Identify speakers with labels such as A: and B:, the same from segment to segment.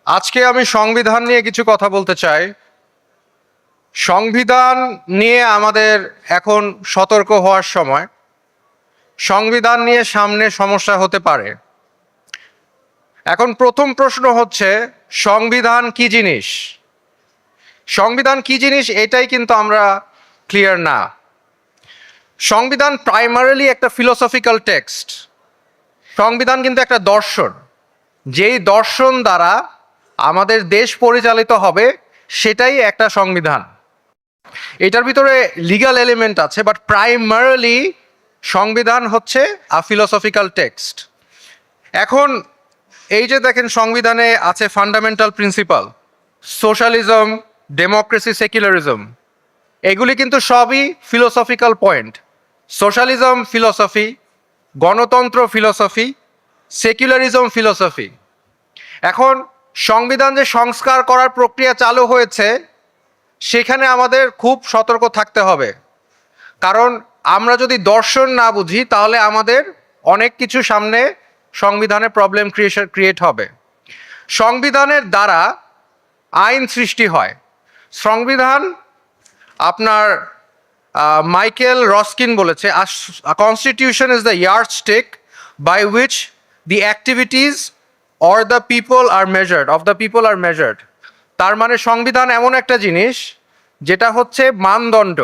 A: আজকে আমি সংবিধান নিয়ে কিছু কথা বলতে চাই। সংবিধান নিয়ে আমাদের এখন সতর্ক হওয়ার সময়। সংবিধান নিয়ে সামনে সমস্যা হতে পারে। এখন প্রথম প্রশ্ন হচ্ছে, সংবিধান কি জিনিস? সংবিধান কি জিনিস এটাই কিন্তু আমরা ক্লিয়ার না। সংবিধান প্রাইমারিলি একটা ফিলোসফিক্যাল টেক্সট। সংবিধান কিন্তু একটা দর্শন, যেই দর্শন দ্বারা আমাদের দেশ পরিচালিত হবে সেটাই একটা সংবিধান। এটার ভিতরে লিগ্যাল এলিমেন্ট আছে, বাট প্রাইমারিলি সংবিধান হচ্ছে আ ফিলোসফিক্যাল টেক্সট। এখন এই যে দেখেন, সংবিধানে আছে fundamental principal, socialism, democracy, secularism. এগুলি কিন্তু সবই ফিলোসফিক্যাল পয়েন্ট। সোশ্যালিজম ফিলোসফি, গণতন্ত্র ফিলোসফি, সেকুলারিজম ফিলোসফি। এখন সংবিধান যে সংস্কার করার প্রক্রিয়া চালু হয়েছে, সেখানে আমাদের খুব সতর্ক থাকতে হবে। কারণ আমরা যদি দর্শন না বুঝি, তাহলে আমাদের অনেক কিছু সামনে সংবিধানে প্রবলেম ক্রিয়েট হবে। সংবিধানের দ্বারা আইন সৃষ্টি হয়। সংবিধান আপনার মাইকেল রস্কিন বলেছে, constitution is the yardstick by which the activities or the people are measured, of the people are measured. তার মানে সংবিধান এমন একটা জিনিস যেটা হচ্ছে মানদণ্ড,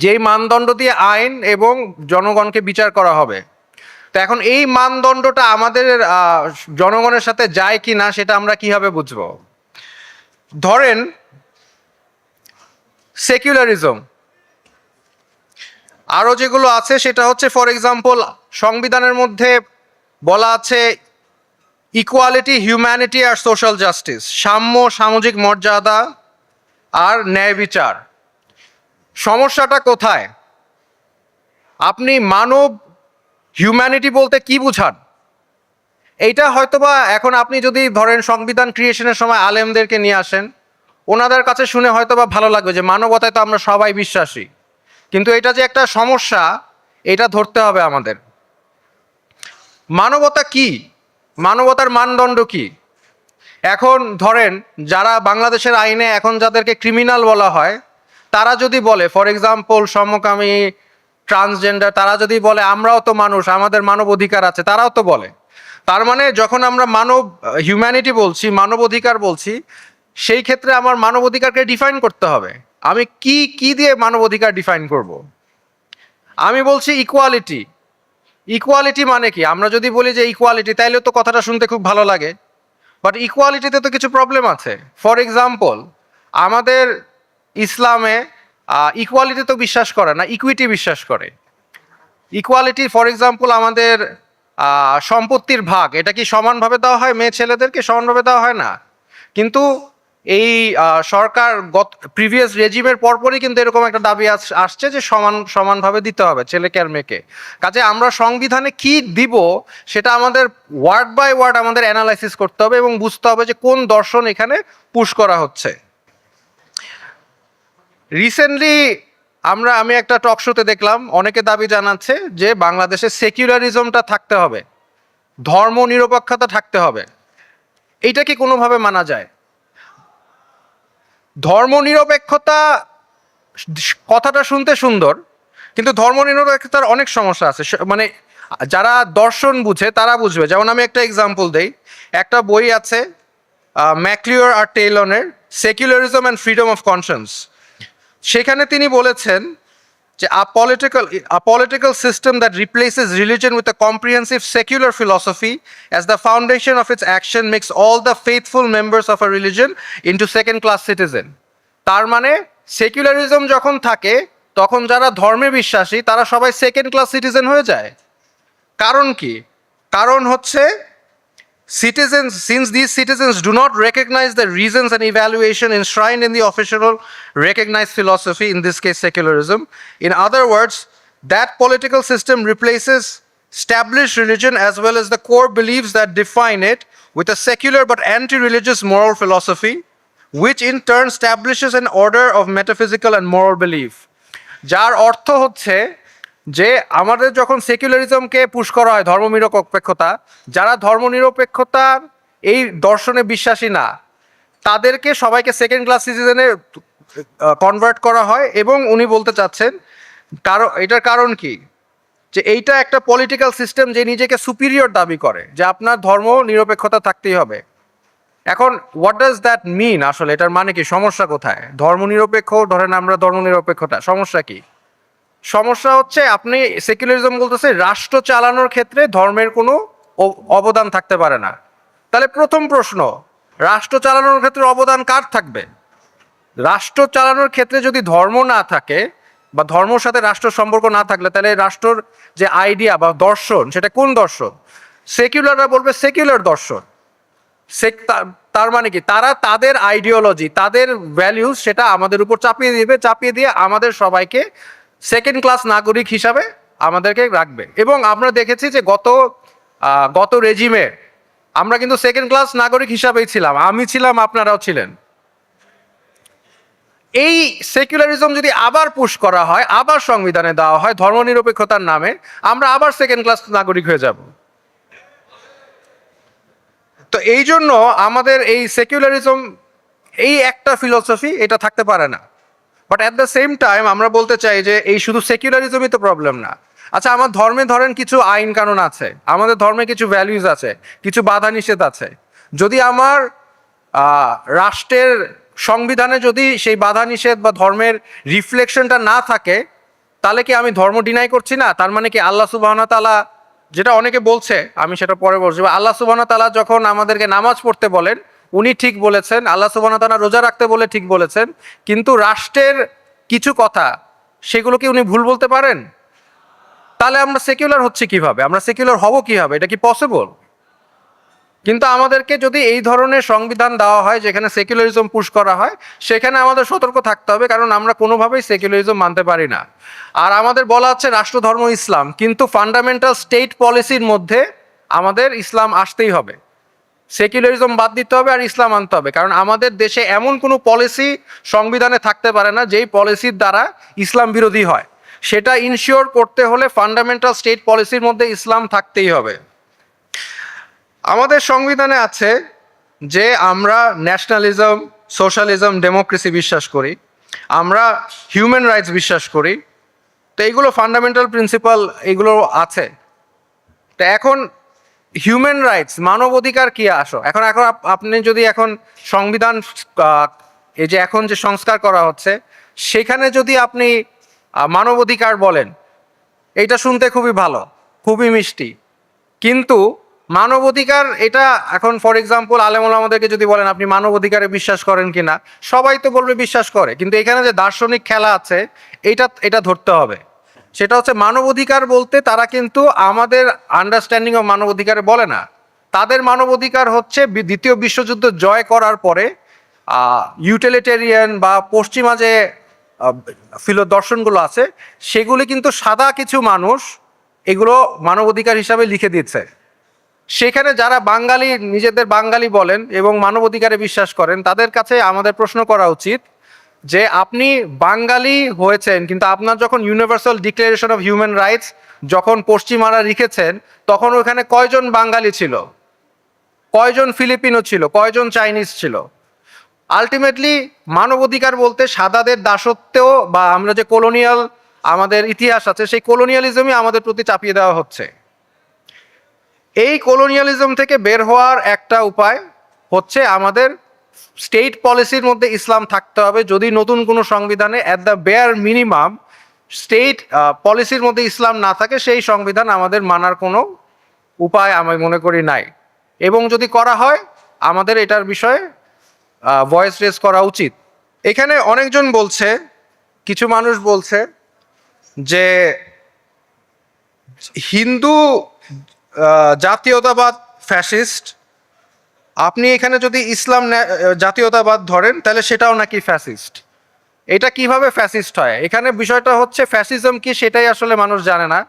A: যেই মানদণ্ড দিয়ে আইন এবং জনগণকে বিচার করা হবে। তো এখন এই মানদণ্ডটা আমাদের জনগণের সাথে যায় কি না, সেটা আমরা কিভাবে বুঝব? ধরেন সেকুলারিজম, আরও যেগুলো আছে সেটা হচ্ছে, ফর এক্সাম্পল, সংবিধানের মধ্যে বলা আছে ইকুয়ালিটি, হিউম্যানিটি আর সোশ্যাল জাস্টিস, সাম্য, সামাজিক মর্যাদা আর ন্যায় বিচার। সমস্যাটা কোথায়? আপনি মানব, হিউম্যানিটি বলতে কি বুঝান? এইটা হয়তোবা এখন আপনি যদি ধরেন সংবিধান ক্রিয়েশনের সময় আলেমদেরকে নিয়ে আসেন, ওনাদের কাছে শুনে হয়তোবা ভালো লাগবে যে মানবতায় তো আমরা সবাই বিশ্বাসী, কিন্তু এটা যে একটা সমস্যা, এটা ধরতে হবে আমাদের। মানবতা কি? মানবতার মানদণ্ড কি? এখন ধরেন যারা বাংলাদেশের আইনে এখন যাদেরকে ক্রিমিনাল বলা হয়, তারা যদি বলে, ফর এক্সাম্পল সমকামী, ট্রান্সজেন্ডার, তারা যদি বলে আমরাও তো মানুষ, আমাদের মানব অধিকার আছে, তারাও তো বলে। তার মানে যখন আমরা মানব, হিউম্যানিটি বলছি, মানব অধিকার বলছি, সেই ক্ষেত্রে আমার মানব অধিকারকে ডিফাইন করতে হবে। আমি কি কি দিয়ে মানব অধিকার ডিফাইন করব? আমি বলছি ইকুয়ালিটি। ইকুয়ালিটি মানে কি? আমরা যদি বলি যে ইকুয়ালিটি, তাইলে তো কথাটা শুনতে খুব ভালো লাগে, বাট ইকুয়ালিটিতে তো কিছু প্রবলেম আছে। ফর এক্সাম্পল, আমাদের ইসলামে ইকুয়ালিটি তো বিশ্বাস করে না, ইকুইটি বিশ্বাস করে। ইকুয়ালিটি, ফর এক্সাম্পল, আমাদের সম্পত্তির ভাগ, এটা কি সমানভাবে দেওয়া হয়? মেয়ে ছেলেদেরকে সমানভাবে দেওয়া হয় না। কিন্তু এই সরকার প্রিভিয়াস রেজিমের পরপরই কিন্তু এরকম একটা দাবি আসছে যে সমানভাবে দিতে হবে ছেলেকে আর মেয়েকে। কাজে আমরা সংবিধানে কি দিব সেটা আমাদের ওয়ার্ড বাই ওয়ার্ড আমাদের অ্যানালাইসিস করতে হবে এবং বুঝতে হবে যে কোন দর্শন এখানে পুশ করা হচ্ছে। রিসেন্টলি আমি একটা টক শোতে দেখলাম, অনেকে দাবি জানাচ্ছে যে বাংলাদেশে সেকুলারিজমটা থাকতে হবে, ধর্ম নিরপেক্ষতা থাকতে হবে। এইটা কি কোনোভাবে মানা যায়? ধর্মনিরপেক্ষতা কথাটা শুনতে সুন্দর, কিন্তু ধর্মনিরপেক্ষতার অনেক সমস্যা আছে। মানে যারা দর্শন বুঝে তারা বুঝবে। যেমন আমি একটা এক্সাম্পল দেই, একটা বই আছে ম্যাকলিওর আর টেইলনের, secularism and freedom of conscience. সেখানে তিনি বলেছেন যে a political system that replaces religion with a comprehensive secular philosophy as the foundation of its action makes all the faithful members of a religion into second class citizen. তার মানে secularism যখন থাকে, তখন যারা ধর্মে বিশ্বাসী তারা সবাই সেকেন্ড ক্লাস সিটিজেন হয়ে যায়। কারণ কি? কারণ হচ্ছে citizens, since these citizens do not recognize the reasons and evaluation enshrined in the official recognized philosophy, in this case secularism. In other words, that political system replaces established religion as well as the core beliefs that define it with a secular but anti-religious moral philosophy, which in turn establishes an order of metaphysical and moral belief. যার অর্থ হচ্ছে যে আমাদের যখন সেকুলারিজমকে push করা হয়, ধর্মনিরপেক্ষতা, যারা ধর্মনিরপেক্ষতার এই দর্শনে বিশ্বাসী না, তাদেরকে সবাইকে সেকেন্ড ক্লাস সিটিজেনে কনভার্ট করা হয়। এবং উনি বলতে চাচ্ছেন এটার কারণ কি, যে এইটা একটা পলিটিক্যাল সিস্টেম যে নিজেকে সুপিরিয়র দাবি করে, যে আপনার ধর্ম নিরপেক্ষতা থাকতেই হবে। এখন হোয়াট ডাজ দ্যাট মিন, আসলে এটার মানে কি, সমস্যা কোথায়? ধর্মনিরপেক্ষ ধরেন আমরা ধর্মনিরপেক্ষতা, সমস্যা কি? সমস্যা হচ্ছে আপনি সেকুলারিজম বলতেছে রাষ্ট্র চালানোর ক্ষেত্রে ধর্মের কোনো অবদান থাকতে পারে না। তাহলে প্রথম প্রশ্ন, রাষ্ট্র চালানোর ক্ষেত্রে অবদান কার থাকবে? রাষ্ট্র চালানোর ক্ষেত্রে যদি ধর্ম না থাকে বা ধর্মের সাথে রাষ্ট্রের সম্পর্ক না থাকলে, তাহলে রাষ্ট্রের যে আইডিয়া বা দর্শন সেটা কোন দর্শন? সেকুলাররা বলবে সেকুলার দর্শন। তার মানে কি, তারা তাদের আইডিওলজি, তাদের ভ্যালিউজ সেটা আমাদের উপর চাপিয়ে দিবে, চাপিয়ে দিয়ে আমাদের সবাইকে সেকেন্ড ক্লাস নাগরিক হিসাবে আমাদেরকে রাখবে। এবং আমরা দেখেছি যে গত রেজিমে আমরা কিন্তু সেকেন্ড ক্লাস নাগরিক হিসাবেই ছিলাম, আমি ছিলাম, আপনারাও ছিলেন। এই সেকুলারিজম যদি আবার পুশ করা হয়, আবার সংবিধানে দেওয়া হয় ধর্মনিরপেক্ষতার নামে, আমরা আবার সেকেন্ড ক্লাস নাগরিক হয়ে যাব। তো এই জন্য আমাদের এই সেকুলারিজম, এই একটা ফিলোসফি, এটা থাকতে পারে না। But at the same time আমরা বলতে চাই যে এই শুধু সেকুলারিজমই তো প্রবলেম না। আচ্ছা, আমার ধর্মে ধরেন কিছু আইন কানুন আছে, আমাদের ধর্মে কিছু ভ্যালিউজ আছে, কিছু বাধা নিষেধ আছে। যদি আমার রাষ্ট্রের সংবিধানে যদি সেই বাধা নিষেধ বা ধর্মের রিফ্লেকশনটা না থাকে, তাহলে কি আমি ধর্ম ডিনাই করছি না? তার মানে কি আল্লাহ সুবহানাহু ওয়া তাআলা, যেটা অনেকে বলছে, আমি সেটা পরে বলছি, আল্লাহ সুবহানাহু ওয়া তাআলা যখন আমাদেরকে নামাজ পড়তে বলেন, উনি ঠিক বলেছেন, আল্লাহ সুবহানাহু ওয়া তাআলা রোজা রাখতে বলে ঠিক বলেছেন, কিন্তু রাষ্ট্রের কিছু কথা সেগুলো কি উনি ভুল বলতে পারেন? তাহলে আমরা সেকুলার হচ্ছে কিভাবে? আমরা সেকুলার হব কিভাবে? এটা কি পসিবল? কিন্তু আমাদেরকে যদি এই ধরনের সংবিধান দেওয়া হয় যেখানে সেকুলারিজম পুশ করা হয়, সেখানে আমাদের সতর্ক থাকতে হবে, কারণ আমরা কোনোভাবেই সেকুলারিজম মানতে পারি না। আর আমাদের বলা হচ্ছে রাষ্ট্রধর্ম ইসলাম, কিন্তু ফান্ডামেন্টাল স্টেট পলিসির মধ্যে আমাদের ইসলাম আসতেই হবে, সেকুলারিজম বাদ দিতে হবে আর ইসলাম আনতে হবে। কারণ আমাদের দেশে এমন কোনো পলিসি সংবিধানে থাকতে পারে না যেই পলিসির দ্বারা ইসলাম বিরোধী হয়। সেটা ইনশিওর করতে হলে ফান্ডামেন্টাল স্টেট পলিসির মধ্যে ইসলাম থাকতেই হবে। আমাদের সংবিধানে আছে যে আমরা ন্যাশনালিজম, সোশ্যালিজম, ডেমোক্রেসি বিশ্বাস করি, আমরা হিউম্যান রাইটস বিশ্বাস করি। তো এইগুলো ফান্ডামেন্টাল প্রিন্সিপাল, এগুলো আছে। তো এখন হিউম্যান রাইটস, মানবাধিকার কি এখন এখন আপনি যদি এখন সংবিধান, এই যে এখন যে সংস্কার করা হচ্ছে, সেখানে যদি আপনি মানবাধিকার বলেন, এইটা শুনতে খুবই ভালো, খুবই মিষ্টি, কিন্তু মানবাধিকার এটা এখন ফর এক্সাম্পল আলেমুল আমাদেরকে যদি বলেন আপনি মানবাধিকারে বিশ্বাস করেন কিনা, সবাই তো বলবে বিশ্বাস করে, কিন্তু এখানে যে দার্শনিক খেলা আছে এটা ধরতে হবে। সেটা হচ্ছে মানবাধিকার বলতে তারা কিন্তু আমাদের আন্ডারস্ট্যান্ডিং অফ মানবাধিকারে বলে না। তাদের মানবাধিকার হচ্ছে দ্বিতীয় বিশ্বযুদ্ধ জয় করার পরে ইউটিলিটেরিয়ান বা পশ্চিমা যে দর্শনগুলো আছে, সেগুলি কিন্তু সাদা কিছু মানুষ এগুলো মানবাধিকার হিসাবে লিখে দিচ্ছে। সেখানে যারা বাঙালি, নিজেদের বাঙালি বলেন এবং মানবাধিকারে বিশ্বাস করেন, তাদের কাছে আমাদের প্রশ্ন করা উচিত যে আপনি বাঙালি হয়েছেন, কিন্তু আপনার যখন universal declaration of human rights যখন পশ্চিমারা লিখেছেন, তখন ওখানে কয়জন বাঙালি ছিল, কয়জন ফিলিপিনো ছিল, কয়জন চাইনিজ ছিল? আলটিমেটলি মানবাধিকার বলতে সাদাদের দাসত্বেও বা আমরা যে কলোনিয়াল আমাদের ইতিহাস আছে, সেই কলোনিয়ালিজমই আমাদের প্রতি চাপিয়ে দেওয়া হচ্ছে। এই কলোনিয়ালিজম থেকে বের হওয়ার একটা উপায় হচ্ছে আমাদের স্টেট পলিসির মধ্যে ইসলাম থাকতে হবে। যদি নতুন কোনো সংবিধানে at the bear minimum state পলিসির মধ্যে ইসলাম না থাকে, সেই সংবিধান আমাদের মানার কোনো উপায় আমি মনে করি নাই। এবং যদি করা হয়, আমাদের এটার বিষয়ে ভয়েস রেজ করা উচিত। এখানে অনেকজন বলছে, কিছু মানুষ বলছে যে হিন্দু জাতীয়তাবাদ ফ্যাসিস্ট, আপনি এখানে যদি ইসলাম জাতীয়তাবাদ ধরেন তাহলে সেটাও নাকি ফ্যাসিস্ট। এটা কিভাবে ফ্যাসিস্ট হয়? এখানে বিষয়টা হচ্ছে ফ্যাসিজম কি সেটাই আসলে মানুষ জানে না।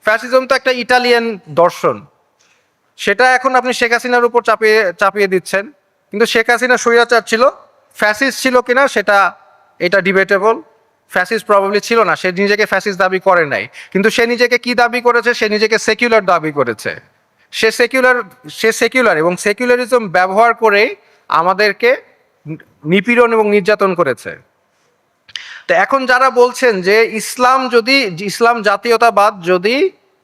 A: ফ্যাসিজম তো একটা ইটালিয়ান দর্শন, সেটা এখন আপনি শেখ হাসিনার উপর চাপিয়ে দিচ্ছেন, কিন্তু শেখ হাসিনা স্বৈরাচার ছিল, ফ্যাসিস্ট ছিল কিনা এটা ডিবেটেবল। ফ্যাসিস্ট প্রবাবলি ছিল না, সে নিজেকে ফ্যাসিস্ট দাবি করে নাই, কিন্তু সে নিজেকে কি দাবি করেছে? সে নিজেকে সেকুলার দাবি করেছে। সে সেকুলার এবং সেকুলারিজম ব্যবহার করে আমাদেরকে নিপীড়ন এবং নির্যাতন করেছে। তো এখন যারা বলছেন যে ইসলাম জাতীয়তাবাদ যদি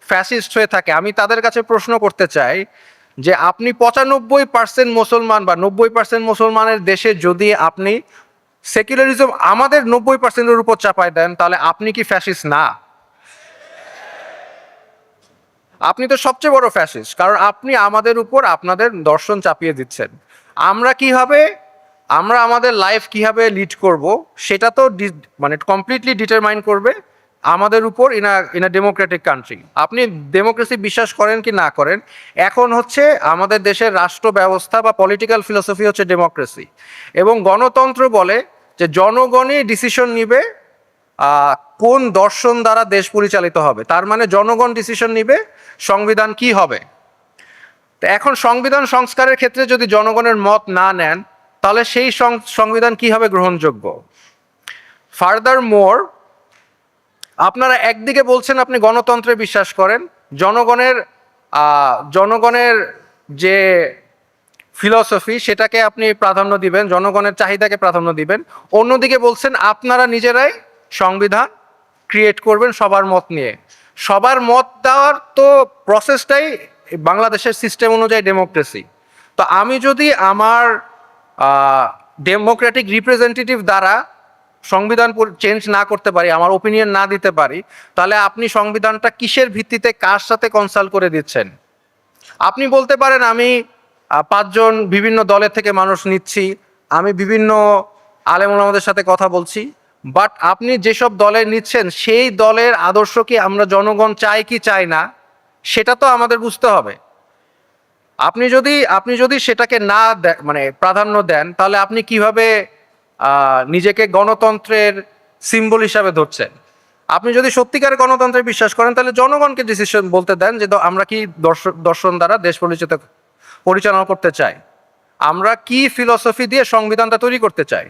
A: ফ্যাসিস্ট হয়ে থাকে, আমি তাদের কাছে প্রশ্ন করতে চাই যে আপনি 95% মুসলমান বা 90% মুসলমানের দেশে যদি আপনি সেকুলারিজম আমাদের 90%-এর উপর চাপায় দেন, তাহলে আপনি কি ফ্যাসিস্ট না? আপনি তো সবচেয়ে বড় ফ্যাসিস্ট, কারণ আপনি আমাদের উপর আপনাদের দর্শন চাপিয়ে দিচ্ছেন। আমরা আমাদের লাইফ কিভাবে লিড করব সেটা তো মানে কমপ্লিটলি ডিটারমাইন করবে আমাদের উপর ইন আ ডেমোক্রেটিক কান্ট্রি। আপনি ডেমোক্রেসি বিশ্বাস করেন কি না করেন, এখন হচ্ছে আমাদের দেশের রাষ্ট্র ব্যবস্থা বা পলিটিক্যাল ফিলোসফি হচ্ছে ডেমোক্রেসি, এবং গণতন্ত্র বলে যে জনগণই ডিসিশন নিবে কোন দর্শন দ্বারা দেশ পরিচালিত হবে। তার মানে জনগণ ডিসিশন নিবে সংবিধান কি হবে। তো এখন সংবিধান সংস্কারের ক্ষেত্রে যদি জনগণের মত না নেন, তাহলে সেই সংবিধান কিভাবে গ্রহণযোগ্য? ফার্দার মোর, আপনারা একদিকে বলছেন আপনি গণতন্ত্রে বিশ্বাস করেন, জনগণের যে ফিলসফি সেটাকে আপনি প্রাধান্য দিবেন, জনগণের চাহিদাকে প্রাধান্য দিবেন। অন্যদিকে বলছেন আপনারা নিজেরাই সংবিধান ক্রিয়েট করবেন সবার মত নিয়ে। সবার মত দেওয়ার তো প্রসেসটাই বাংলাদেশের সিস্টেম অনুযায়ী ডেমোক্রেসি। তো আমি যদি আমার ডেমোক্রেটিক রিপ্রেজেন্টেটিভ দ্বারা সংবিধান চেঞ্জ না করতে পারি, আমার ওপিনিয়ন না দিতে পারি, তাহলে আপনি সংবিধানটা কিসের ভিত্তিতে কার সাথে কনসাল্ট করে দিচ্ছেন? আপনি বলতে পারেন আমি 5 জন বিভিন্ন দলের থেকে মানুষ নিচ্ছি, আমি বিভিন্ন আলেম ওলামাদের সাথে কথা বলছি, বাট আপনি যেসব দলে নিচ্ছেন সেই দলের আদর্শ কি আমরা জনগণ চাই কি চাই না সেটা তো আমাদের বুঝতে হবে। আপনি যদি সেটাকে না মানে প্রাধান্য দেন, তাহলে আপনি কিভাবে নিজেকে গণতন্ত্রের সিম্বল হিসাবে ধরছেন? আপনি যদি সত্যিকারের গণতন্ত্রে বিশ্বাস করেন, তাহলে জনগণকে ডিসিশন বলতে দেন যে আমরা কি দর্শন দ্বারা দেশ পরিচালনা করতে চাই, আমরা কি ফিলসফি দিয়ে সংবিধানটা তৈরি করতে চাই।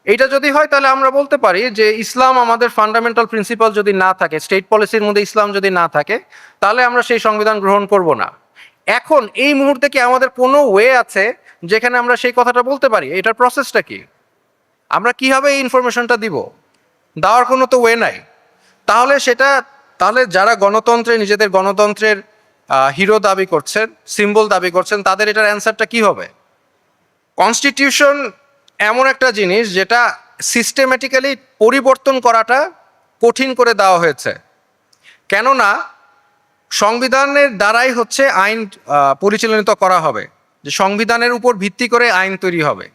A: এটা যদি হয় তাহলে আমরা বলতে পারি যে ইসলাম আমাদের ফান্ডামেন্টাল প্রিন্সিপাল যদি না থাকে, স্টেট পলিসির মধ্যে ইসলাম যদি না থাকে, তাহলে আমরা সেই সংবিধান গ্রহণ করব না। এখন এই মুহূর্তে কি আমাদের কোনো ওয়ে আছে যেখানে আমরা সেই কথাটা বলতে পারি? এটার প্রসেসটা কি? আমরা কিভাবে এই ইনফরমেশনটা দিব? দেওয়ার কোনো তো ওয়ে নাই। তাহলে যারা নিজেদের গণতন্ত্রের হিরো দাবি করছেন, সিম্বল দাবি করছেন, তাদের এটার অ্যান্সারটা কি হবে? কনস্টিটিউশন এমন একটা জিনিস যেটা সিস্টেম্যাটিক্যালি পরিবর্তন করাটা কঠিন করে দেওয়া হয়েছে। কেননা সংবিধানের দ্বারাই হচ্ছে আইন পরিচালিত করা হবে, যে সংবিধানের উপর ভিত্তি করে আইন তৈরি হবে।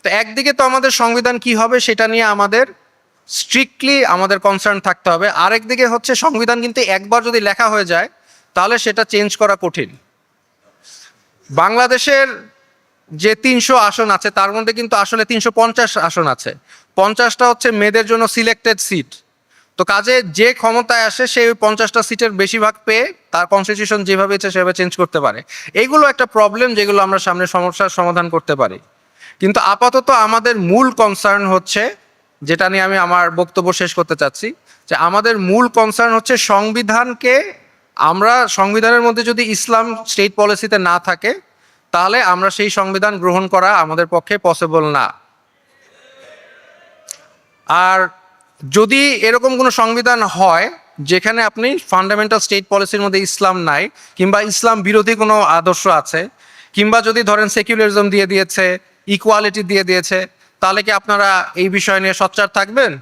A: তো একদিকে তো আমাদের সংবিধান কি হবে সেটা নিয়ে আমাদের স্ট্রিক্টলি আমাদের কনসার্ন থাকতে হবে, আরেকদিকে হচ্ছে সংবিধান কিন্তু একবার যদি লেখা হয়ে যায় তাহলে সেটা চেঞ্জ করা কঠিন। বাংলাদেশের যে 300 আসন আছে তার মধ্যে কিন্তু আসলে 350 আসন আছে, 50টা হচ্ছে মেয়েদের জন্য সিলেক্টেড সিট। তো কাজে যে ক্ষমতায় আসে সেই 50টা সিটের বেশিরভাগ পেয়ে তার কনস্টিটিউশন যেভাবে ইচ্ছে সেভাবে চেঞ্জ করতে পারে। এইগুলো একটা প্রবলেম যেগুলো আমরা সামনে সমস্যার সমাধান করতে পারি। কিন্তু আপাতত আমাদের মূল কনসার্ন হচ্ছে, যেটা নিয়ে আমি আমার বক্তব্য শেষ করতে চাচ্ছি, যে আমাদের মূল কনসার্ন হচ্ছে সংবিধানের মধ্যে যদি ইসলাম স্টেট পলিসিতে না থাকে, তাহলে আমরা সেই সংবিধান গ্রহণ করা আমাদের পক্ষে পসিবল না। আর যদি এরকম কোনো সংবিধান হয় যেখানে আপনি ফান্ডামেন্টাল স্টেট পলিসির মধ্যে ইসলাম নাই, কিংবা ইসলাম বিরোধী কোনো আদর্শ আছে, কিংবা যদি ধরেন সেকুলারিজম দিয়ে দিয়েছে, ইকুয়ালিটি দিয়ে দিয়েছে, তাহলে কি আপনারা এই বিষয় নিয়ে সোচ্চার থাকবেন?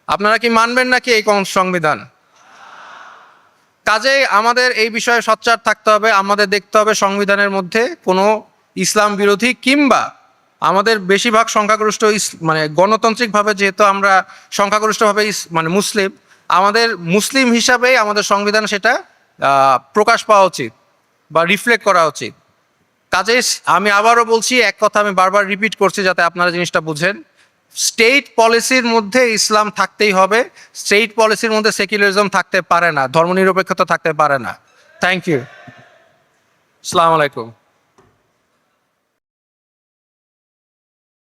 A: আপনারা কি মানবেন নাকি এই সংবিধান? কাজেই আমাদের এই বিষয়ে সোচ্চার থাকতে হবে। আমাদের দেখতে হবে সংবিধানের মধ্যে কোনো ইসলাম বিরোধী কিংবা আমাদের বেশিরভাগ সংখ্যাগরিষ্ঠ মানে গণতান্ত্রিকভাবে, যেহেতু আমরা সংখ্যাগরিষ্ঠভাবে মানে মুসলিম, আমাদের মুসলিম হিসাবেই আমাদের সংবিধান সেটা প্রকাশ পাওয়া উচিত বা রিফ্লেক্ট করা উচিত। কাজেই আমি আবারও বলছি, এক কথা আমি বারবার রিপিট করছি যাতে আপনারা জিনিসটা বুঝেন, স্টেট পলিসির মধ্যে ইসলাম থাকতেই হবে, স্টেট পলিসির মধ্যে সেকুলারিজম থাকতে পারে না, ধর্মনিরপেক্ষতা থাকতে পারে না। Thank you. আসসালামু আলাইকুম।